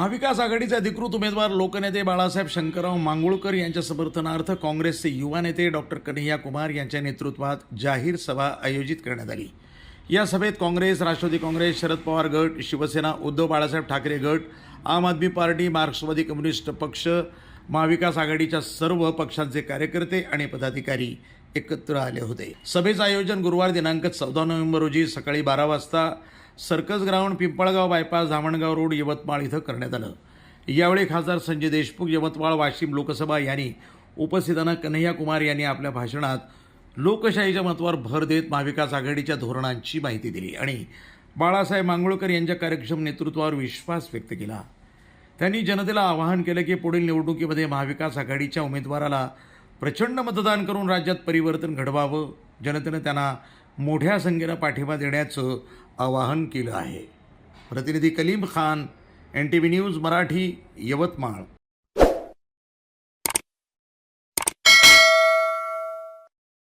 महाविकास आघाडीचे अधिकृत उमेदवार लोकनेते बाळासाहेब शंकरराव मांगुळकर यांच्या समर्थनार्थ काँग्रेसचे युवा नेते डॉक्टर कन्हैया कुमार यांच्या नेतृत्वात जाहीर सभा आयोजित करण्यात आली। या सभेत काँग्रेस, राष्ट्रवादी काँग्रेस, शरद पवार गट, शिवसेना, उद्धव बाळासाहेब ठाकरे गट, आम आदमी पार्टी, मार्क्सवादी कम्युनिस्ट पक्ष, महाविकास आघाडीच्या सर्व पक्षांचे कार्यकर्ते आणि पदाधिकारी एकत्र आले होते। सभेचं आयोजन गुरुवार दिनांक 14 नोव्हेंबर रोजी सकाळी 12 वाजता circus ground, Pimpalgaon bypass, Dhamangaon road, Yavatmal इथं करण्यात आलं। यावेळी खासदार संजय देशमुख, यवतमाळ, वाशिम लोकसभा यांनी उपस्थितांना कन्हैया कुमार यांनी आपल्या भाषणात लोकशाहीच्या महत्त्वावर भर देत महाविकास आघाडीच्या धोरणांची माहिती दिली आणि बाळासाहेब मांगुळकर यांच्या कार्यक्षम नेतृत्वावर विश्वास व्यक्त केला। त्यांनी जनतेला आवाहन केलं की पुढील निवडणुकीमध्ये महाविकास आघाडीच्या उमेदवाराला प्रचंड मतदान करून राज्यात परिवर्तन घडवावं। जनतेनं त्यांना मोठ्या संख्येनं पाठिंबा देण्याचं आवाहन केलं आहे। प्रतिनिधी कलीम खान, NTV न्यूज मराठी, यवतमाळ।